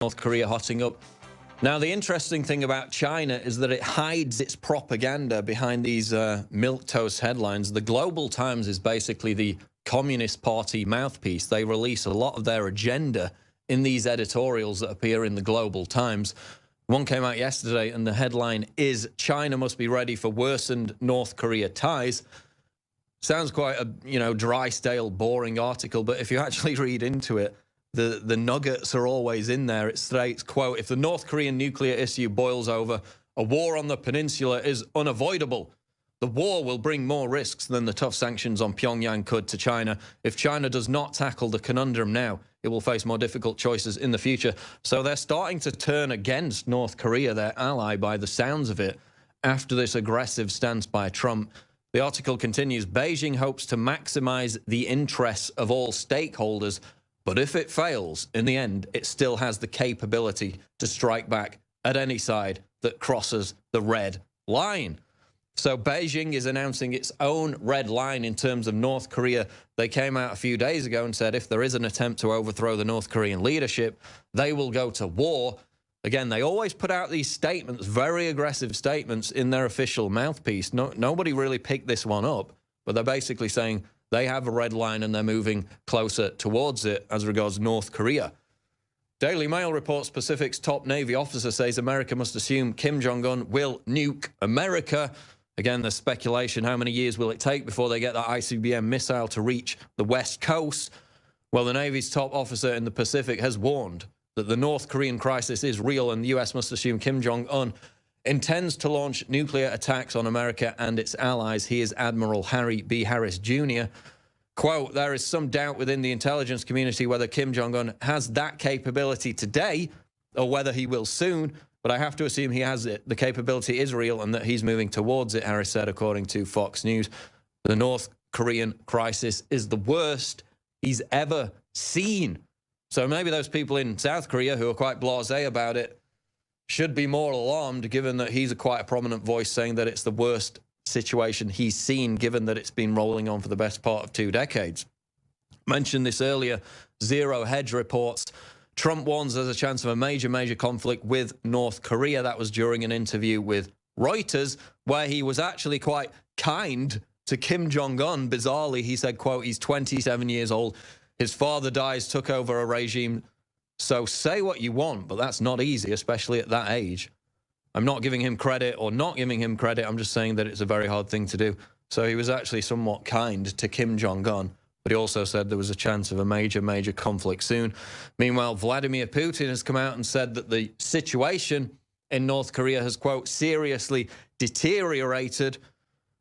North Korea hotting up. Now, the interesting thing about China is that it hides its propaganda behind these milquetoast headlines. The Global Times is basically the Communist Party mouthpiece. They release a lot of their agenda in these editorials that appear in the Global Times. One came out yesterday, and the headline is, "China must be ready for worsened North Korea ties." Sounds quite a, dry, stale, boring article, but if you actually read into it, the nuggets are always in there. It states, quote, "If the North Korean nuclear issue boils over, a war on the peninsula is unavoidable. The war will bring more risks than the tough sanctions on Pyongyang could to China. If China does not tackle the conundrum now, it will face more difficult choices in the future." So they're starting to turn against North Korea, their ally, by the sounds of it, after this aggressive stance by Trump. The article continues, "Beijing hopes to maximize the interests of all stakeholders, but if it fails, in the end, it still has the capability to strike back at any side that crosses the red line." So Beijing is announcing its own red line in terms of North Korea. They came out a few days ago and said if there is an attempt to overthrow the North Korean leadership, they will go to war. Again, they always put out these statements, very aggressive statements, in their official mouthpiece. Nobody really picked this one up, but they're basically saying they have a red line and they're moving closer towards it as regards North Korea. Daily Mail reports Pacific's top Navy officer says America must assume Kim Jong-un will nuke America. Again, there's speculation. How many years will it take before they get that ICBM missile to reach the West Coast? Well, the Navy's top officer in the Pacific has warned that the North Korean crisis is real and the U.S. must assume Kim Jong-un intends to launch nuclear attacks on America and its allies. He is Admiral Harry B. Harris, Jr. Quote, "There is some doubt within the intelligence community whether Kim Jong-un has that capability today or whether he will soon, but I have to assume he has it. The capability is real and that he's moving towards it," Harris said, according to Fox News. The North Korean crisis is the worst he's ever seen. So maybe those people in South Korea who are quite blasé about it should be more alarmed, given that he's quite a prominent voice saying that it's the worst situation he's seen, given that it's been rolling on for the best part of 2 decades. Mentioned this earlier, Zero Hedge reports Trump warns there's a chance of a major conflict with North Korea. That was during an interview with Reuters, where he was actually quite kind to Kim Jong-un. Bizarrely, he said, quote, "He's 27 years old. His father dies, took over a regime. So say what you want, but that's not easy, especially at that age. I'm not giving him credit or not giving him credit. I'm just saying that it's a very hard thing to do." So he was actually somewhat kind to Kim Jong-un, but he also said there was a chance of a major conflict soon. Meanwhile, Vladimir Putin has come out and said that the situation in North Korea has, quote, "seriously deteriorated."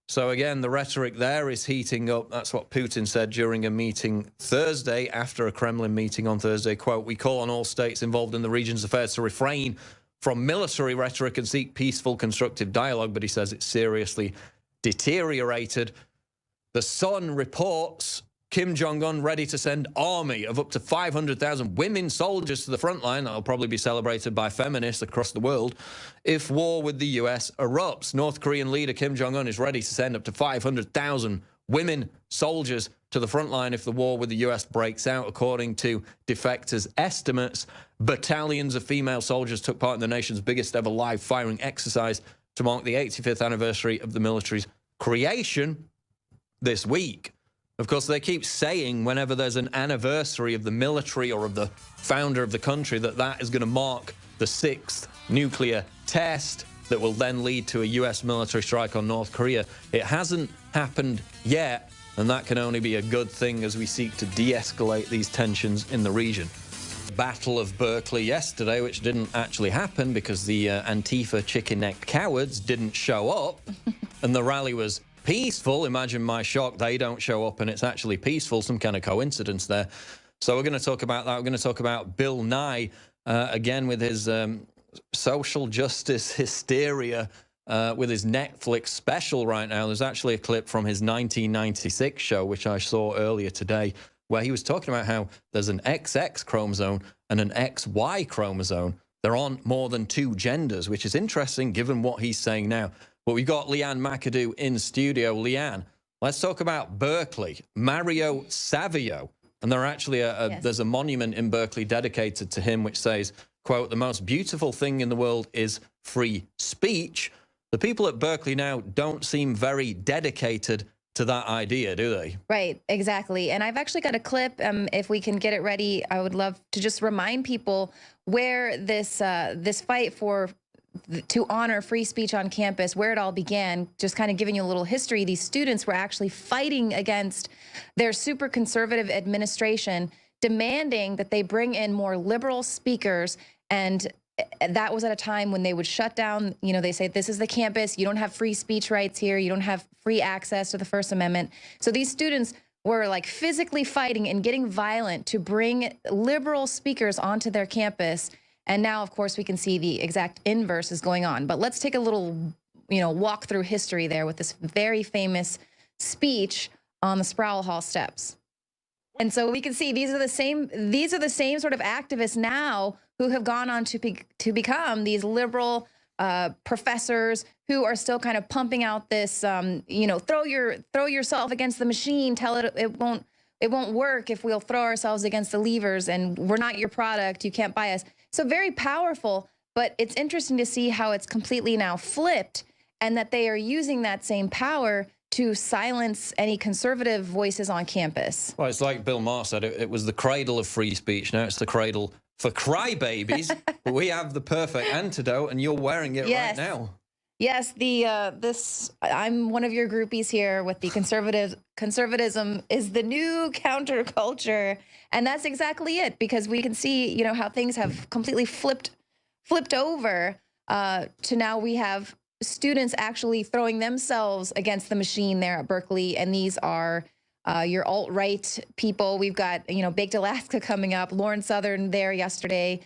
So again, the rhetoric there is heating up. That's what Putin said during a meeting Thursday, after a Kremlin meeting on Thursday. Quote, "We call on all states involved in the region's affairs to refrain from military rhetoric and seek peaceful, constructive dialogue." But he says it's seriously deteriorated. The Sun reports Kim Jong-un ready to send army of up to 500,000 women soldiers to the front line. That'll probably be celebrated by feminists across the world if war with the U.S. erupts. North Korean leader Kim Jong-un is ready to send up to 500,000 women soldiers to the front line if the war with the U.S. breaks out. According to defectors' estimates, battalions of female soldiers took part in the nation's biggest ever live firing exercise to mark the 85th anniversary of the military's creation this week. Of course, they keep saying whenever there's an anniversary of the military or of the founder of the country that that is going to mark the 6th nuclear test that will then lead to a U.S. military strike on North Korea. It hasn't happened yet, and that can only be a good thing as we seek to de-escalate these tensions in the region. Battle of Berkeley yesterday, which didn't actually happen because the Antifa chicken-necked cowards didn't show up, and the rally was peaceful. Imagine my shock, they don't show up and it's actually peaceful. Some kind of coincidence there. So we're going to talk about that. We're going to talk about Bill Nye, again, with his social justice hysteria, with his Netflix special right now. There's actually a clip from his 1996 show, which I saw earlier today, where he was talking about how there's an XX chromosome and an XY chromosome. There aren't more than 2 genders, which is interesting given what he's saying now. But we've got Leanne McAdoo in studio. Leanne, let's talk about Berkeley. Mario Savio. And there actually there's a monument in Berkeley dedicated to him, which says, quote, the most beautiful thing in the world is free speech, the people at Berkeley now don't seem very dedicated to that idea, do they? Right, exactly. And I've actually got a clip. If we can get it ready, I would love to just remind people where this fight to honor free speech on campus, where it all began. Just kind of giving you a little history. These students were actually fighting against their super conservative administration, demanding that they bring in more liberal speakers. And that was at a time when they would shut down, they say, this is the campus, you don't have free speech rights here, you don't have free access to the First Amendment. So these students were like physically fighting and getting violent to bring liberal speakers onto their campus. And now, of course, we can see the exact inverse is going on. But let's take a little, walk through history there with this very famous speech on the Sproul Hall steps. And so we can see these are the same sort of activists now who have gone on to become these liberal professors who are still kind of pumping out this, throw yourself against the machine, tell it it won't work if we'll throw ourselves against the levers, and we're not your product, you can't buy us. So very powerful, but it's interesting to see how it's completely now flipped, and that they are using that same power to silence any conservative voices on campus. Well, it's like Bill Maher said, it was the cradle of free speech. Now it's the cradle for crybabies. But we have the perfect antidote, and you're wearing it right now. Yes, I'm one of your groupies here with the conservatism is the new counterculture, and that's exactly it, because we can see, how things have completely flipped over to now we have students actually throwing themselves against the machine there at Berkeley, and these are your alt-right people. We've got, Baked Alaska coming up. Lauren Southern there yesterday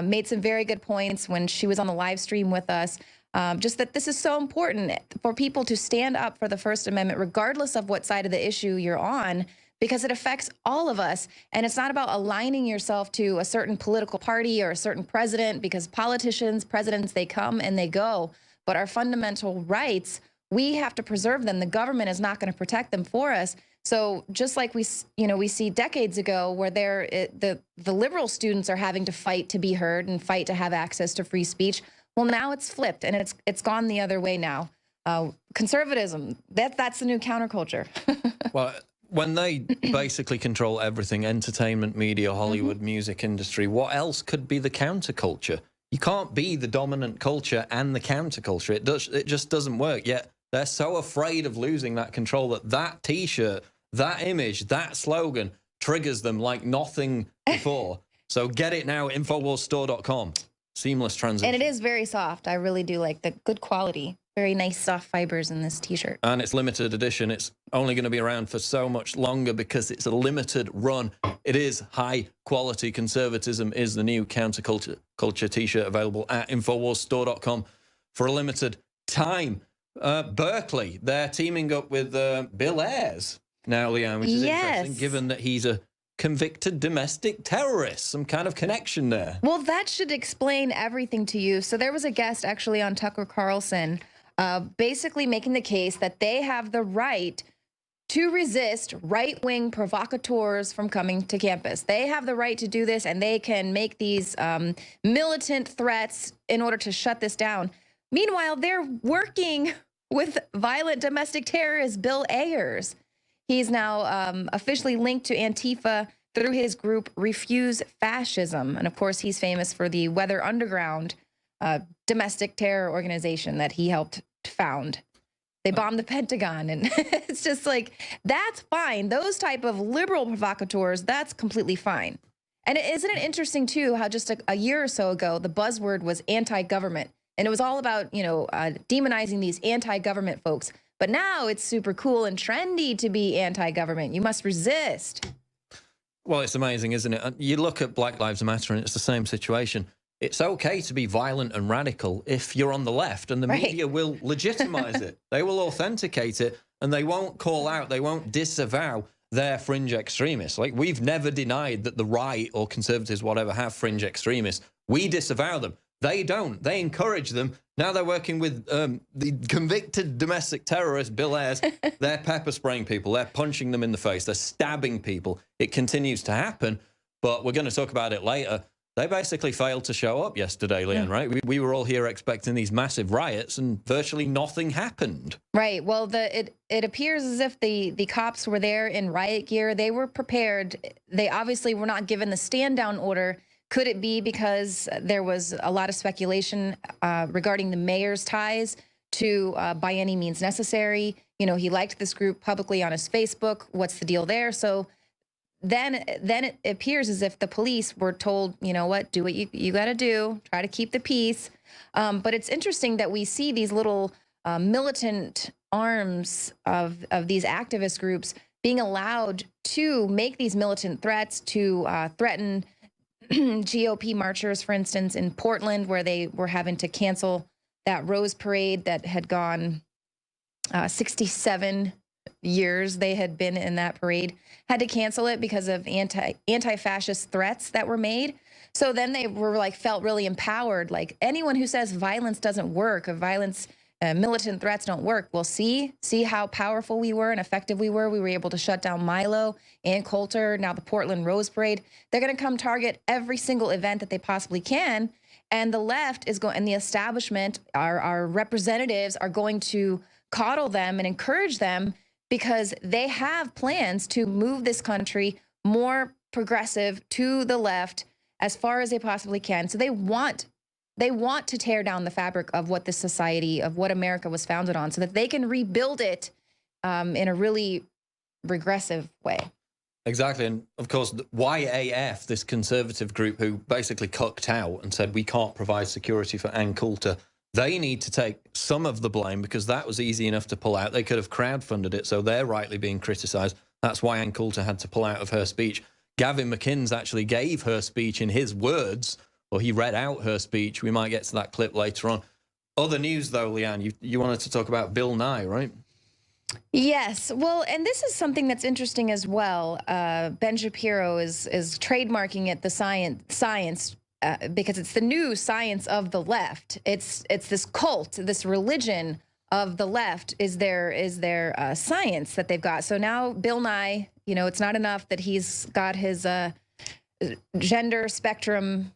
made some very good points when she was on the live stream with us. Just that this is so important for people to stand up for the First Amendment, regardless of what side of the issue you're on, because it affects all of us. And it's not about aligning yourself to a certain political party or a certain president, because presidents, they come and they go. But our fundamental rights, we have to preserve them. The government is not going to protect them for us. So just like we see decades ago where the liberal students are having to fight to be heard and fight to have access to free speech. Well, now it's flipped, and it's gone the other way now. Conservatism, that's the new counterculture. Well, when they basically control everything, entertainment, media, Hollywood, music industry, what else could be the counterculture? You can't be the dominant culture and the counterculture. It just doesn't work. Yet they're so afraid of losing that control that T-shirt, that image, that slogan triggers them like nothing before. So get it now, InfoWarsStore.com. Seamless transition. And it is very soft. I really do like the good quality. Very nice soft fibers in this T-shirt. And it's limited edition. It's only going to be around for so much longer because it's a limited run. It is high quality. Conservatism is the new counterculture T-shirt, available at InfoWarsStore.com for a limited time. Berkeley, they're teaming up with Bill Ayers now, Leanne, which is interesting, given that he's a convicted domestic terrorist. Some kind of connection there. Well, that should explain everything to you. So there was a guest actually on Tucker Carlson basically making the case that they have the right to resist right-wing provocateurs from coming to campus. They have the right to do this, and they can make these militant threats in order to shut this down. Meanwhile, they're working with violent domestic terrorist Bill Ayers. He's now officially linked to Antifa through his group Refuse Fascism. And of course, he's famous for the Weather Underground domestic terror organization that he helped found. They bombed the Pentagon, and it's just like, that's fine. Those type of liberal provocateurs, that's completely fine. And isn't it interesting, too, how just a year or so ago, the buzzword was anti-government. And it was all about, demonizing these anti-government folks. But now it's super cool and trendy to be anti-government. You must resist. Well, it's amazing, isn't it? You look at Black Lives Matter, and it's the same situation. It's okay to be violent and radical if you're on the left, and the media will legitimize it. They will authenticate it, and they won't call out, they won't disavow their fringe extremists. Like, we've never denied that the right or conservatives, whatever, have fringe extremists. We disavow them. They don't. They encourage them. Now they're working with the convicted domestic terrorist, Bill Ayers. They're pepper spraying people. They're punching them in the face. They're stabbing people. It continues to happen, but we're going to talk about it later. They basically failed to show up yesterday, Leanne, right? We were all here expecting these massive riots, and virtually nothing happened. Right. Well, it appears as if the cops were there in riot gear. They were prepared. They obviously were not given the stand down order. Could it be because there was a lot of speculation regarding the mayor's ties to By Any Means Necessary? You know, he liked this group publicly on his Facebook. What's the deal there? So then it appears as if the police were told, you know what, do what you got to do, try to keep the peace. But it's interesting that we see these little militant arms of these activist groups being allowed to make these militant threats, to threaten GOP marchers, for instance, in Portland, where they were having to cancel that Rose Parade that had gone 67 years they had been in that parade, had to cancel it because of anti-fascist threats that were made. So then they were like, felt really empowered. Like, anyone who says violence doesn't work, or violence, militant threats don't work, well, see how powerful we were and effective we were. We were able to shut down Milo and Coulter, now the Portland Rose Parade. They're going to come target every single event that they possibly can. And the left is going, and the establishment, our representatives are going to coddle them and encourage them, because they have plans to move this country more progressive to the left as far as they possibly can. So they want to tear down the fabric of what this society, of what America was founded on, so that they can rebuild it in a really regressive way. Exactly. And of course, the YAF, this conservative group who basically cucked out and said we can't provide security for Ann Coulter, they need to take some of the blame, because that was easy enough to pull out. They could have crowdfunded it, so they're rightly being criticized. That's why Ann Coulter had to pull out of her speech. Gavin McInnes actually gave her speech in his words, or he read out her speech. We might get to that clip later on. Other news, though, Leanne, you wanted to talk about Bill Nye, right? Yes. Well, and this is something that's interesting as well. Ben Shapiro is trademarking it, the science, because it's the new science of the left. It's this cult, this religion of the left is their science that they've got. So now Bill Nye, you know, it's not enough that he's got his gender spectrum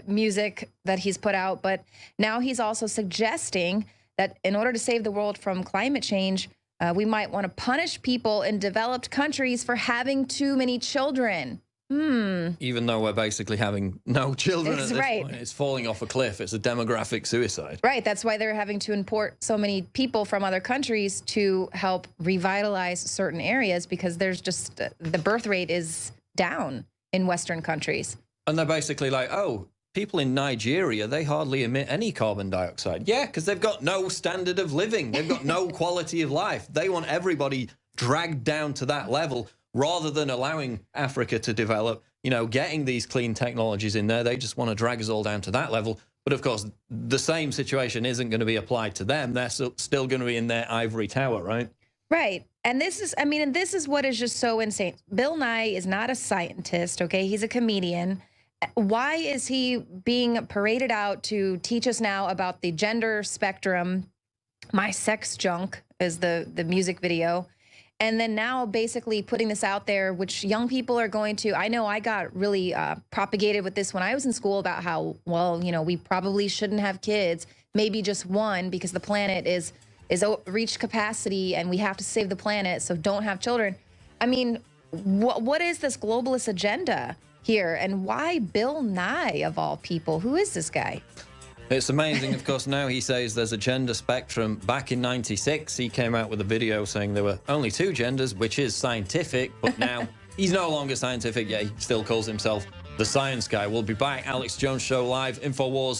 music that he's put out, but now he's also suggesting that in order to save the world from climate change, we might want to punish people in developed countries for having too many children. Even though we're basically having no children at this point. It's falling off a cliff. It's a demographic suicide. Right. That's why they're having to import so many people from other countries to help revitalize certain areas, because there's just the birth rate is down in Western countries. And they're basically like, oh, people in Nigeria, they hardly emit any carbon dioxide. Yeah, because they've got no standard of living. They've got no quality of life. They want everybody dragged down to that level, rather than allowing Africa to develop, you know, getting these clean technologies in there. They just want to drag us all down to that level. But of course, the same situation isn't going to be applied to them. They're still going to be in their ivory tower, right? Right. And this is, I mean, and this is what is just so insane. Bill Nye is not a scientist, okay? He's a comedian. Why is he being paraded out to teach us now about the gender spectrum? My Sex Junk is the music video. And then now basically putting this out there, which young people are going to, I know I got really propagated with this when I was in school about how, well, you know, we probably shouldn't have kids, maybe just one, because the planet is reached capacity and we have to save the planet, so don't have children. I mean, what is this globalist agenda here, and why Bill Nye of all people? Who is this guy? It's amazing. Of course, now he says there's a gender spectrum. Back in '96, he came out with a video saying there were only two genders, which is scientific, but now he's no longer scientific, yet he still calls himself the science guy. We'll be back. Alex Jones Show live, InfoWars.